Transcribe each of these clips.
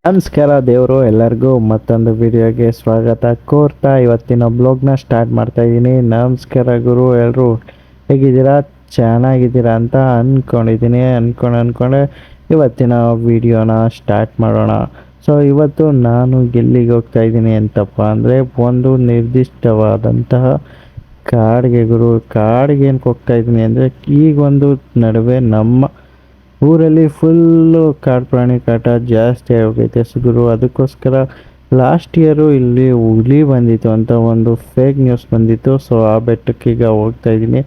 ನಮಸ್ಕಾರ ದೇವರು ಎಲ್ಲರಿಗೂ ಮತ್ತೊಂದು ವಿಡಿಯೋಗೆ ಸ್ವಾಗತ ಕೋರ್ತಾ ಇವತ್ತಿನ ಬ್ಲಾಗ್ನ ಸ್ಟಾರ್ಟ್ ಮಾಡ್ತಾ ಇದ್ದೀನಿ. ನಮಸ್ಕಾರ ಗುರು, ಎಲ್ಲರೂ ಹೇಗಿದ್ದೀರಾ? ಚೆನ್ನಾಗಿದ್ದೀರಾ ಅಂತ ಅಂದ್ಕೊಂಡಿದ್ದೀನಿ. ಅಂದ್ಕೊಂಡೆ ಇವತ್ತಿನ ವಿಡಿಯೋನ ಸ್ಟಾರ್ಟ್ ಮಾಡೋಣ. ಸೊ ಇವತ್ತು ನಾನು ಎಲ್ಲಿಗೆ ಹೋಗ್ತಾ ಇದ್ದೀನಿ ಅಂತಪ್ಪ ಅಂದರೆ ಒಂದು ನಿರ್ದಿಷ್ಟವಾದಂತಹ ಕಾಡಿಗೆ ಗುರು. ಕಾಡಿಗೆ ಏನಕ್ಕೆ ಹೋಗ್ತಾ ಇದ್ದೀನಿ ಅಂದರೆ ಈಗ ಒಂದು ನಡುವೆ ನಮ್ಮ ಊರಲ್ಲಿ ಫುಲ್ಲು ಕಾಡು ಪ್ರಾಣಿ ಕಾಟ ಜಾಸ್ತಿ ಆಗೋಗೈತೆ ಗುರು. ಅದಕ್ಕೋಸ್ಕರ ಲಾಸ್ಟ್ ಇಯರು ಇಲ್ಲಿ ಹುಲಿ ಬಂದಿತ್ತು ಅಂತ ಒಂದು ಫೇಕ್ ನ್ಯೂಸ್ ಬಂದಿತ್ತು. ಸೊ ಆ ಬೆಟ್ಟಕ್ಕೆ ಈಗ ಹೋಗ್ತಾ ಇದ್ದೀನಿ.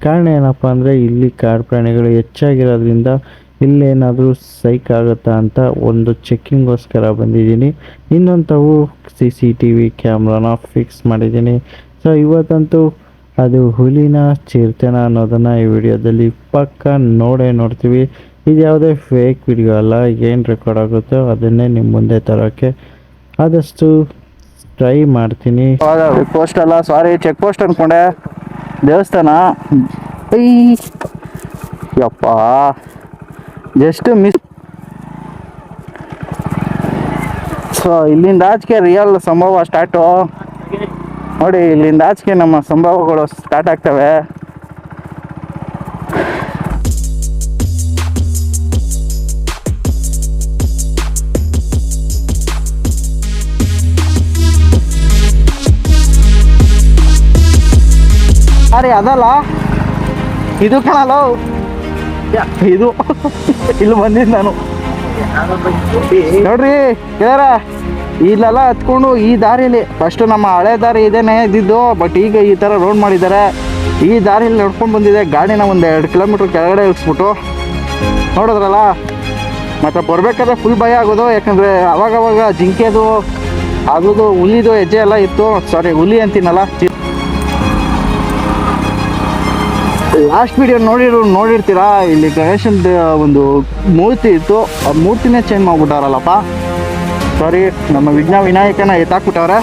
ಕಾರಣ ಏನಪ್ಪ ಅಂದರೆ ಇಲ್ಲಿ ಕಾಡು ಪ್ರಾಣಿಗಳು ಹೆಚ್ಚಾಗಿರೋದ್ರಿಂದ ಇಲ್ಲೇನಾದರೂ ಸೈಕ್ ಆಗುತ್ತಾ ಅಂತ ಒಂದು ಚೆಕ್ಕಿಂಗೋಸ್ಕರ ಬಂದಿದ್ದೀನಿ. ಇನ್ನೊಂಥವು CCTV ಕ್ಯಾಮ್ರಾನ ಫಿಕ್ಸ್ ಮಾಡಿದ್ದೀನಿ. ಸೊ ಇವತ್ತಂತೂ ಅದು ಹುಲಿನ ಚಿರತೆನ ಅನ್ನೋದನ್ನು ಈ ವಿಡಿಯೋದಲ್ಲಿ ಪಕ್ಕ ನೋಡ್ತೀವಿ. ಇದು ಯಾವುದೇ ಫೇಕ್ ವಿಡಿಯೋ ಅಲ್ಲ. ಏನು ರೆಕಾರ್ಡ್ ಆಗುತ್ತೋ ಅದನ್ನೇ ನಿಮ್ಮ ಮುಂದೆ ತರೋಕ್ಕೆ ಆದಷ್ಟು ಟ್ರೈ ಮಾಡ್ತೀನಿ. ಪೋಸ್ಟ್ ಅಲ್ಲ, ಸಾರಿ, ಚೆಕ್ ಪೋಸ್ಟ್ ಅನ್ಕೊಂಡೆ. ದೇವಸ್ಥಾನ ಯಪ್ಪ, ಜಸ್ಟ್ ಮಿಸ್. ಸೊ ಇಲ್ಲಿಂದ ಆಚೆಗೆ ರಿಯಲ್ ಸಂಭವ ಸ್ಟಾರ್ಟು ನೋಡಿ. ಇಲ್ಲಿಂದ ಆಚೆಗೆ ನಮ್ಮ ಸಂಭವಗಳು ಸ್ಟಾರ್ಟ್ ಆಗ್ತವೆ. ಅರೆ ಅದಲ್ಲ, ಇದು ಕಾಣಲ್ಲ, ಇದು ಇಲ್ಲಿ ಬಂದಿದ್ದು ನಾನು ನೋಡ್ರಿ ಕೇಳ. ಇಲ್ಲೆಲ್ಲ ಹತ್ಕೊಂಡು ಈ ದಾರಿಯಲ್ಲಿ ಫಸ್ಟ್ ನಮ್ಮ ಹಳೆ ದಾರಿ ಇದೇನೆ ಇದ್ದಿದ್ದು, ಬಟ್ ಈಗ ಈ ಥರ ರೋಡ್ ಮಾಡಿದ್ದಾರೆ. ಈ ದಾರಿಯಲ್ಲಿ ನಡ್ಕೊಂಡು ಬಂದಿದೆ. ಗಾಡಿನ ಒಂದು 2 ಕಿಲೋಮೀಟ್ರ್ ಕೆಳಗಡೆ ಇಳಿಸ್ಬಿಟ್ಟು ನೋಡಿದ್ರಲ್ಲ. ಮತ್ತು ಬರ್ಬೇಕಾದ್ರೆ ಫುಲ್ ಭಯ ಆಗೋದು, ಯಾಕಂದರೆ ಅವಾಗವಾಗ ಜಿಂಕೆದು ಅದು ಹುಲಿದು ಹೆಜ್ಜೆ ಎಲ್ಲ ಇತ್ತು. ಸಾರಿ, ಹುಲಿ ಅಂತೀನಲ್ಲ. ಲಾಸ್ಟ್ ವಿಡಿಯೋ ನೋಡಿರ್ತೀರಾ, ಇಲ್ಲಿ ಗಣೇಶನ ಒಂದು ಮೂರ್ತಿ ಇತ್ತು. ಆ ಮೂರ್ತಿನೇ ಚೇಂಜ್ ಮಾಡ್ಬಿಟ್ಟಾರಲ್ಲಪ್ಪ. ಸಾರಿ, ನಮ್ಮ ವಿನಾಯಕನ ಎತ್ತಾಕ್ಬಿಟ್ಟವ್ರೆ.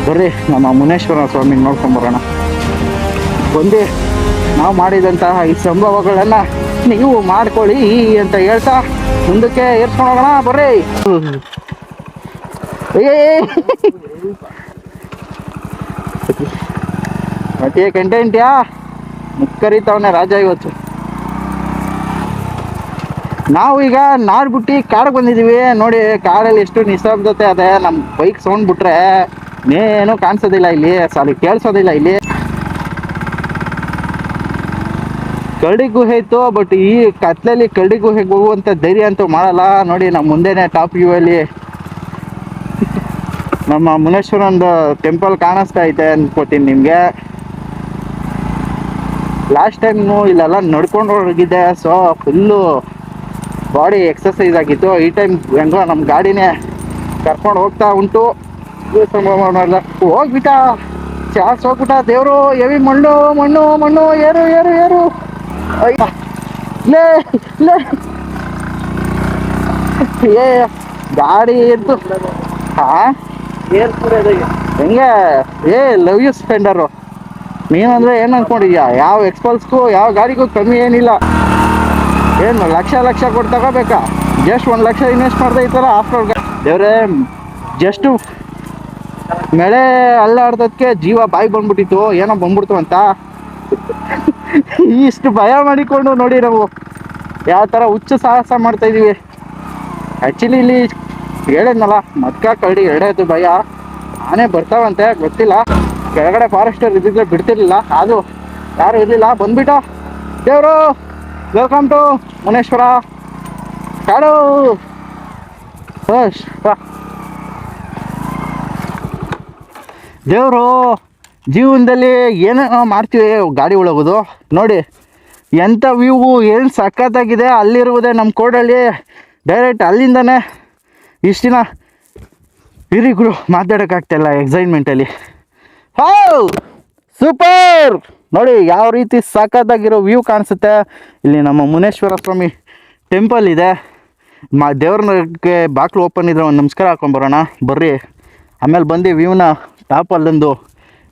ಬರ್ರಿ ನಮ್ಮ ಮುನೇಶ್ವರ ಸ್ವಾಮಿ ನೋಡ್ಕೊಂಬರೋಣ. ಬಂದು ನಾವು ಮಾಡಿದಂತಹ ಈ ಸಂಭವಗಳನ್ನು ನೀವು ಮಾಡ್ಕೊಳ್ಳಿ ಅಂತ ಹೇಳ್ತಾ ಮುಂದಕ್ಕೆ ಏರ್ಸ್ಕೊಂಡು ಹೋಗೋಣ. ಬರ್ರಿ. ಮತ್ತೆ ಕಂಟೆಂಟ್ಯಾ ಮುಕ್ಕರಿತವನೇ ರಾಜ. ಇವತ್ತು ನಾವು ಈಗ ನಾರ್ಗುಟ್ಟಿ ಕಾಡಿಗೆ ಬಂದಿದ್ದೀವಿ. ನೋಡಿ ಕಾಡಲ್ಲಿ ಎಷ್ಟು ನಿಸ್ತಬ್ದತೆ ಅದೇ. ನಮ್ಮ ಬೈಕ್ ಸೌಂಡ್ ಬಿಟ್ರೆ ಏನು ಕಾಣಿಸೋದಿಲ್ಲ ಇಲ್ಲಿ, ಸಾರಿ ಕೇಳಿಸೋದಿಲ್ಲ ಇಲ್ಲಿ. ಕರಡಿ ಗುಹೆ ಇತ್ತು, ಬಟ್ ಈ ಕತ್ಲಲ್ಲಿ ಕರಡಿ ಗುಹೆಗೆ ಹೋಗುವಂಥ ಧೈರ್ಯ ಅಂತೂ ಮಾಡಲ್ಲ. ನೋಡಿ ನಮ್ಮ ಮುಂದೆನೇ ಟಾಪ್ ವ್ಯೂ ಅಲ್ಲಿ ನಮ್ಮ ಮುನೇಶ್ವರಂದು ಟೆಂಪಲ್ ಕಾಣಿಸ್ತಾ ಐತೆ ಅನ್ಕೋತೀನಿ ನಿಮಗೆ. ಲಾಸ್ಟ್ ಟೈಮು ಇಲ್ಲೆಲ್ಲ ನಡ್ಕೊಂಡು ಹೋಗಿದ್ದೆ. ಸೊ ಫುಲ್ಲು ಬಾಡಿ ಎಕ್ಸಸೈಸ್ ಆಗಿತ್ತು. ಈ ಟೈಮ್ ಹೆಂಗೋ ನಮ್ಮ ಗಾಡಿನೇ ಕರ್ಕೊಂಡು ಹೋಗ್ತಾ ಉಂಟು. ಹೋಗ್ಬಿಟ್ಟ ಚಾರ್ಸ್ ಹೋಗ್ಬಿಟ್ಟ. ದೇವರು ಎವಿ ಮಣ್ಣು ಮಣ್ಣು ಮಣ್ಣು ಏರು ಏರು ಏರು. ಲೇ ಲೇ ಏ ಗಾಡಿ ಇತ್ತು. ಹಾಂ ಹೆಂಗೆ ಏ ಲವ್ ಯು ಸ್ಪೆಂಡರು. ನೀನಂದರೆ ಏನು ಅಂದ್ಕೊಂಡಿದ್ಯಾ? ಯಾವ ಎಕ್ಸ್ಪಲ್ಸ್ಗೂ ಯಾವ ಗಾಡಿಗೂ ಕಮ್ಮಿ ಏನಿಲ್ಲ. ಏನು ಲಕ್ಷ ಕೊಟ್ಟು ತಗೋಬೇಕಾ? ಜಸ್ಟ್ 1 ಲಕ್ಷ ಇನ್ವೆಸ್ಟ್ ಮಾಡಿದೆ ಈ ಥರ ಆಫ್ರೋಡ್ ದೇವ್ರೆ. ಜಸ್ಟು ಮಳೆ ಅಲ್ಲಾಡ್ದಕ್ಕೆ ಜೀವ ಬಾಯಿ ಬಂದ್ಬಿಟ್ಟಿತ್ತು, ಏನೋ ಬಂದ್ಬಿಡ್ತು ಅಂತ. ಇಷ್ಟು ಭಯ ಮಾಡಿಕೊಂಡು ನೋಡಿ ನಾವು ಯಾವ ಥರ ಹುಚ್ಚ ಸಾಹಸ ಮಾಡ್ತಾಯಿದ್ದೀವಿ. ಆ್ಯಕ್ಚುಲಿ ಇಲ್ಲಿ ಹೇಳಿದ್ನಲ್ಲ, ಮದ್ಕ ಕರಡಿ ಎರಡೇದು ಭಯ. ಆನೆ ಬರ್ತಾವಂತೆ, ಗೊತ್ತಿಲ್ಲ. ಕೆಳಗಡೆ ಫಾರೆಸ್ಟರ್ ಇದ್ದಿದ್ರೆ ಬಿಡ್ತಿರ್ಲಿಲ್ಲ, ಅದು ಯಾರು ಇರಲಿಲ್ಲ. ಬಂದ್ಬಿಟ್ಟು ದೇವರು ವೆಲ್ಕಮ್ ಟು ಮುನೇಶ್ವರ ಕಾಡು. ದೇವರು ಜೀವನದಲ್ಲಿ ಏನೇನೋ ಮಾಡ್ತೀವಿ ಗಾಡಿ ಒಳಗೋದು. ನೋಡಿ ಎಂಥ ವ್ಯೂ, ಏನು ಸಖತ್ತಾಗಿದೆ. ಅಲ್ಲಿರುವುದೇ ನಮ್ಮ ಕೋಡಳ್ಳಿ. ಡೈರೆಕ್ಟ್ ಅಲ್ಲಿಂದನೇ ಇಷ್ಟು ದಿನ ಹಿರಿಗರು ಮಾತಾಡೋಕ್ಕಾಗ್ತಾಯಿಲ್ಲ ಎಕ್ಸೈಟ್ಮೆಂಟಲ್ಲಿ. How super. ನೋಡಿ ಯಾವ ರೀತಿ ಸಖತ್ತಾಗಿರೋ ವ್ಯೂ ಕಾಣಿಸುತ್ತೆ. ಇಲ್ಲಿ ನಮ್ಮ ಮುನೇಶ್ವರ ಸ್ವಾಮಿ ಟೆಂಪಲ್ ಇದೆ. ದೇವ್ರಿಗೆ ಬಾಕ್ಲು ಓಪನ್ ಇದ್ರೆ ಒಂದು ನಮಸ್ಕಾರ ಹಾಕೊಂಬರೋಣ ಬರ್ರಿ. ಆಮೇಲೆ ಬಂದು ವ್ಯೂನ ಟಾಪಲ್ಲೊಂದು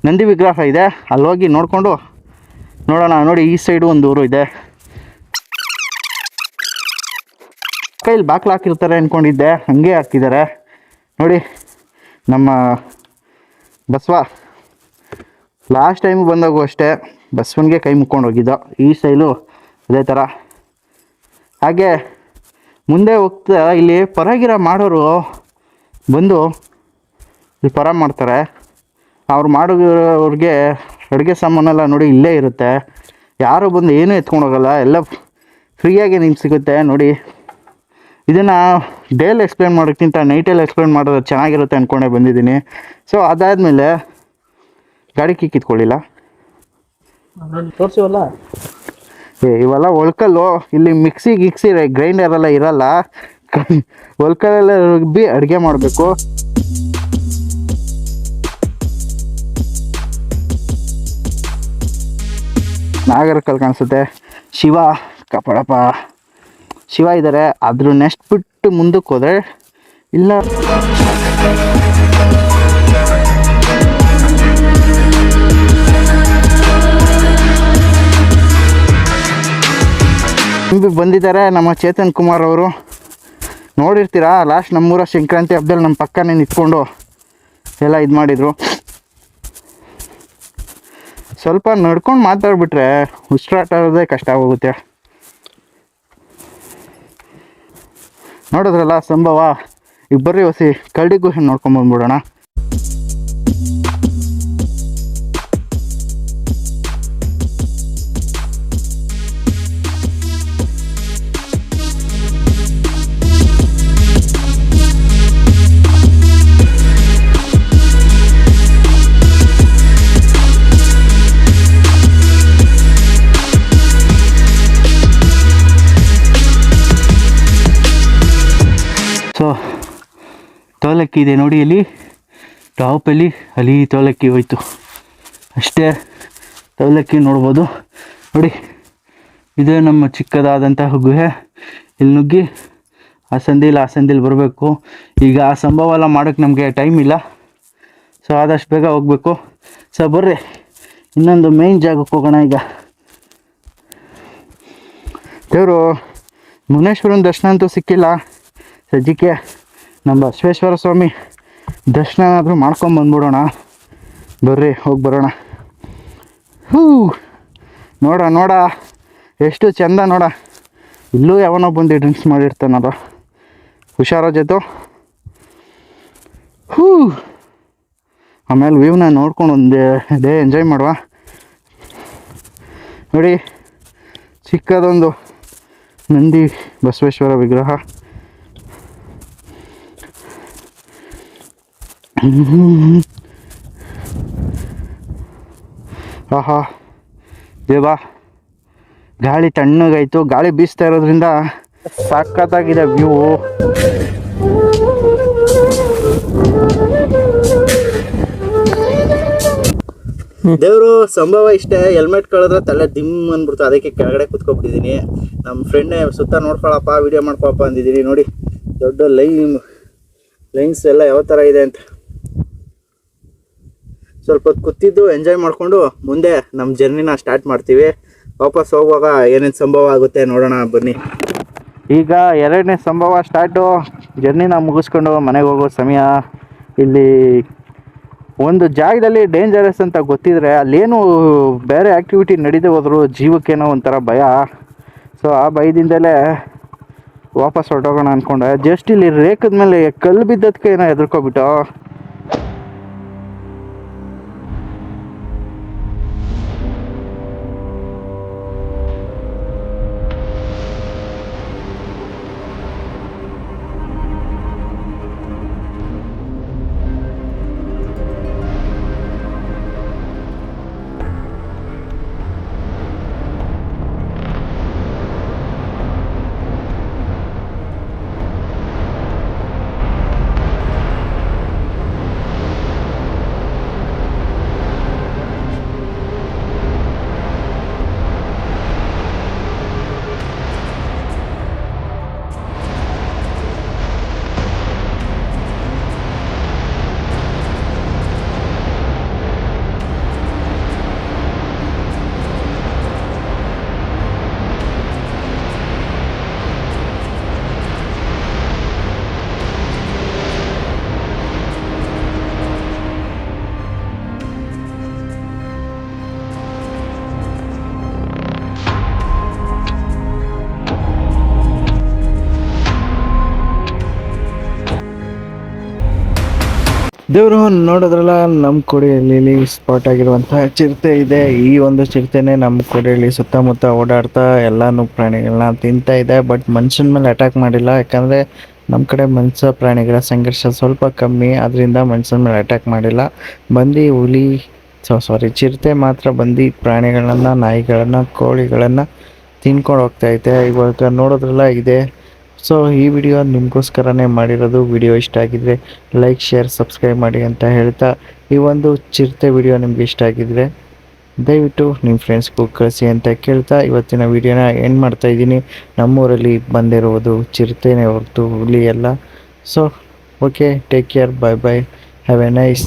ನಂದಿ ವಿಗ್ರಹ ಇದೆ, ಅಲ್ಲಿ ಹೋಗಿ ನೋಡಿಕೊಂಡು ನೋಡೋಣ. ನೋಡಿ ಈ ಸೈಡು ಒಂದು ಊರು ಇದೆ. ಕೈಲಿ ಬಾಕ್ಲು ಹಾಕಿರ್ತಾರೆ ಅಂದ್ಕೊಂಡಿದ್ದೆ, ಹಂಗೆ ಹಾಕಿದ್ದಾರೆ ನೋಡಿ. ನಮ್ಮ ಬಸವ ಲಾಸ್ಟ್ ಟೈಮ್ ಬಂದಾಗೂ ಅಷ್ಟೇ ಬಸವನಿಗೆ ಕೈ ಮುಕ್ಕೊಂಡು ಹೋಗಿದ್ದೋ, ಈ ಸ್ಟೈಲು ಅದೇ ಥರ. ಹಾಗೆ ಮುಂದೆ ಹೋಗ್ತಾ ಇಲ್ಲಿ ಪರಗಿರ ಮಾಡೋರು ಬಂದು ಇಲ್ಲಿ ಪರ ಮಾಡ್ತಾರೆ. ಅವ್ರು ಮಾಡೋವ್ರಿಗೆ ಅಡುಗೆ ಸಾಮಾನೆಲ್ಲ ನೋಡಿ ಇಲ್ಲೇ ಇರುತ್ತೆ, ಯಾರು ಬಂದು ಏನೂ ಎತ್ಕೊಂಡು ಹೋಗಲ್ಲ, ಎಲ್ಲ ಫ್ರೀಯಾಗಿ ನಿಮ್ಗೆ ಸಿಗುತ್ತೆ ನೋಡಿ. ಇದನ್ನು ಡೇಲಿ ಎಕ್ಸ್ಪ್ಲೇನ್ ಮಾಡೋಕ್ಕಿಂತ ನೈಟಲ್ಲಿ ಎಕ್ಸ್ಪ್ಲೇನ್ ಮಾಡೋದು ಚೆನ್ನಾಗಿರುತ್ತೆ ಅಂದ್ಕೊಂಡೇ ಬಂದಿದ್ದೀನಿ. ಸೊ ಅದಾದಮೇಲೆ ಗಾಡಿ ಕೀ ಕಿತ್ಕೊಳ್ಳಿಲ್ಲ, ತೋರಿಸಿವಲ್ಲ. ಇವೆಲ್ಲ ಒಳ್ಕಲ್ಲು, ಇಲ್ಲಿ ಮಿಕ್ಸಿ ಗ್ರೈಂಡರ್ ಎಲ್ಲ ಇರಲ್ಲ, ಒಳ್ಕಲ್ಲೆಲ್ಲ ರುಬ್ಬಿ ಅಡುಗೆ ಮಾಡಬೇಕು. ನಾಗರಕಲ್ ಕಾಣಿಸುತ್ತೆ, ಶಿವ ಕಪಡಪ್ಪ ಶಿವ ಇದ್ದಾರೆ. ಅದ್ರ ನೆಕ್ಸ್ಟ್ ಬಿಟ್ಟು ಮುಂದಕ್ಕೆ ಹೋದರೆ ಇಲ್ಲ ಬಂದಿದ್ದಾರೆ ನಮ್ಮ ಚೇತನ್ ಕುಮಾರ್ ಅವರು. ನೋಡಿರ್ತೀರಾ ಲಾಸ್ಟ್ ನಮ್ಮೂರ ಸಂಕ್ರಾಂತಿ ಹಬ್ಬದಲ್ಲಿ ನಮ್ಮ ಪಕ್ಕನೇ ನಿಂತ್ಕೊಂಡು ಎಲ್ಲ ಇದು ಮಾಡಿದರು. ಸ್ವಲ್ಪ ನಡ್ಕೊಂಡು ಮಾತಾಡ್ಬಿಟ್ರೆ ಉಸಿರಾಟೋದೇ ಕಷ್ಟ ಆಗೋಗುತ್ತೆ. ನೋಡಿದ್ರಲ್ಲ ಸಂಭವ. ಈಗ ಬರ್ರಿ ಹೊಸಿ ಕರಡಿ ಗುಹೆ ನೋಡ್ಕೊಂಬಂದ್ಬಿಡೋಣ. ಸೊ ತೋಲಕ್ಕಿ ಇದೆ ನೋಡಿ, ಇಲ್ಲಿ ಟಾಪಲ್ಲಿ ಅಲ್ಲಿ ತೋಲಕ್ಕಿ ಹೋಯ್ತು ಅಷ್ಟೇ. ತೋಲಕ್ಕಿ ನೋಡ್ಬೋದು ನೋಡಿ. ಇದೇ ನಮ್ಮ ಚಿಕ್ಕದಾದಂತಹ ಗುಹೆ. ಇಲ್ಲಿ ನುಗ್ಗಿ ಆ ಸಂದಿಲಿ ಬರಬೇಕು. ಈಗ ಆ ಸಂಭವ ಎಲ್ಲ ಮಾಡೋಕ್ಕೆ ನಮಗೆ ಟೈಮ್ ಇಲ್ಲ, ಸೊ ಆದಷ್ಟು ಬೇಗ ಹೋಗಬೇಕು. ಸೊ ಬರ್ರಿ ಇನ್ನೊಂದು ಮೇಯ್ನ್ ಜಾಗಕ್ಕೆ ಹೋಗೋಣ. ಈಗ ದೇವರು ಮುನೇಶ್ವರನ ದರ್ಶನ ಅಂತೂ ಸಿಕ್ಕಿಲ್ಲ ಸದ್ಯಕ್ಕೆ. ನಮ್ಮ ಬಸವೇಶ್ವರ ಸ್ವಾಮಿ ದರ್ಶನ ಆದರೂ ಮಾಡ್ಕೊಂಬಂದ್ಬಿಡೋಣ. ಬರ್ರಿ ಹೋಗಿ ಬರೋಣ. ನೋಡ ಎಷ್ಟು ಚೆಂದ ನೋಡ. ಇಲ್ಲೂ ಯಾವನೋ ಬಂದು ಡ್ರಿಂಕ್ಸ್ ಮಾಡಿರ್ತಾನಲ್ಲ, ಹುಷಾರೋ ಜೊತೆ. ಆಮೇಲೆ ವ್ಯೂನ ನೋಡ್ಕೊಂಡು ಒಂದು ಡೇ ಎಂಜಾಯ್ ಮಾಡುವ. ನೋಡಿ ಚಿಕ್ಕದೊಂದು ನಂದಿ ಬಸವೇಶ್ವರ ವಿಗ್ರಹ. ಆಹಾ ದೇವಾ, ಗಾಳಿ ತಣ್ಣಗಾಯಿತು. ಗಾಳಿ ಬೀಸ್ತಾ ಇರೋದ್ರಿಂದ ಸಖತ್ತಾಗಿದೆ ವ್ಯೂ. ದೇವರು ಸಂಭವ ಇಷ್ಟೇ, ಹೆಲ್ಮೆಟ್ ಕಳೆದ್ರೆ ತಲೆ ದಿಮ್ ಅಂದ್ಬಿಡ್ತು, ಅದಕ್ಕೆ ಕೆಳಗಡೆ ಕುತ್ಕೊಬಿಟ್ಟಿದ್ದೀನಿ. ನಮ್ಮ ಫ್ರೆಂಡ್ನೇ ಸುತ್ತ ನೋಡ್ಕೊಳಪ್ಪ, ವಿಡಿಯೋ ಮಾಡ್ಕೊಳಪ್ಪ ಅಂದಿದ್ದೀನಿ. ನೋಡಿ ದೊಡ್ಡ ಲೈನ್ಸ್ ಎಲ್ಲ ಯಾವ ಥರ ಇದೆ ಅಂತ. ಸ್ವಲ್ಪ ಹೊತ್ತು ಕೂತಿದ್ದು ಎಂಜಾಯ್ ಮಾಡಿಕೊಂಡು ಮುಂದೆ ನಮ್ಮ ಜರ್ನಿನ ಸ್ಟಾರ್ಟ್ ಮಾಡ್ತೀವಿ. ವಾಪಸ್ ಹೋಗುವಾಗ ಏನೇನು ಸಂಭವ ಆಗುತ್ತೆ ನೋಡೋಣ ಬನ್ನಿ. ಈಗ 2ನೇ ಸಂಭವ ಸ್ಟಾರ್ಟು. ಜರ್ನಿನ ಮುಗಿಸ್ಕೊಂಡು ಮನೆಗೆ ಹೋಗೋ ಸಮಯ. ಇಲ್ಲಿ ಒಂದು ಜಾಗದಲ್ಲಿ ಡೇಂಜರಸ್ ಅಂತ ಗೊತ್ತಿದ್ರೆ ಅಲ್ಲೇನು ಬೇರೆ ಆ್ಯಕ್ಟಿವಿಟಿ ನಡೀದೇ ಹೋದ್ರು ಜೀವಕ್ಕೇನೋ ಒಂಥರ ಭಯ. ಸೊ ಆ ಭಯದಿಂದಲೇ ವಾಪಸ್ ಹೊರಟೋಗೋಣ ಅಂದ್ಕೊಂಡೆ. ಜಸ್ಟ್ ಇಲ್ಲಿ ರೇಖದ ಮೇಲೆ ಕಲ್ಲು ಬಿದ್ದದಕ್ಕೆ ಏನೋ ಹೆದರ್ಕೊಬಿಟ್ಟು. ದೇವರು ನೋಡಿದ್ರಲ್ಲ, ನಮ್ಮ ಕೋಡಿಹಳ್ಳಿಲಿ ಸ್ಪಾಟ್ ಆಗಿರುವಂತಹ ಚಿರತೆ ಇದೆ. ಈ ಒಂದು ಚಿರತೆನೇ ನಮ್ಮ ಕೋಡಿಹಳ್ಳಿ ಸುತ್ತಮುತ್ತ ಓಡಾಡ್ತಾ ಎಲ್ಲಾನು ಪ್ರಾಣಿಗಳನ್ನ ತಿಂತಾ ಇದೆ. ಬಟ್ ಮನುಷ್ಯನ ಮೇಲೆ ಅಟ್ಯಾಕ್ ಮಾಡಿಲ್ಲ, ಯಾಕಂದರೆ ನಮ್ಮ ಕಡೆ ಮನುಷ್ಯ ಪ್ರಾಣಿಗಳ ಸಂಘರ್ಷ ಸ್ವಲ್ಪ ಕಮ್ಮಿ, ಅದರಿಂದ ಮನುಷ್ಯನ ಮೇಲೆ ಅಟ್ಯಾಕ್ ಮಾಡಿಲ್ಲ. ಬಂದು ಹುಲಿ ಚಿರತೆ ಮಾತ್ರ ಬಂದು ಪ್ರಾಣಿಗಳನ್ನ, ನಾಯಿಗಳನ್ನು, ಕೋಳಿಗಳನ್ನು ತಿನ್ಕೊಂಡು ಹೋಗ್ತೈತೆ. ಇವಾಗ ನೋಡೋದ್ರಲ್ಲ ಇದೆ. ಸೊ ಈ ವಿಡಿಯೋ ನಿಮಗೋಸ್ಕರನೇ ಮಾಡಿರೋದು. ವಿಡಿಯೋ ಇಷ್ಟ ಆಗಿದ್ರೆ ಲೈಕ್, ಶೇರ್, ಸಬ್ಸ್ಕ್ರೈಬ್ ಮಾಡಿ ಅಂತ ಹೇಳ್ತಾ, ಈ ಒಂದು ಚಿರತೆ ವಿಡಿಯೋ ನಿಮ್ಗೆ ಇಷ್ಟ ಆಗಿದ್ರೆ ದಯವಿಟ್ಟು ನಿಮ್ಮ ಫ್ರೆಂಡ್ಸ್ಗೂ ಕಳಿಸಿ ಅಂತ ಕೇಳ್ತಾ ಇವತ್ತಿನ ವಿಡಿಯೋನ ಎಂಡ್ ಮಾಡ್ತಾ ಇದ್ದೀನಿ. ನಮ್ಮೂರಲ್ಲಿ ಬಂದಿರುವುದು ಚಿರತೆನೇ ಹೊರತು ಹುಲಿ ಎಲ್ಲ. So okay, take care, bye bye, have a nice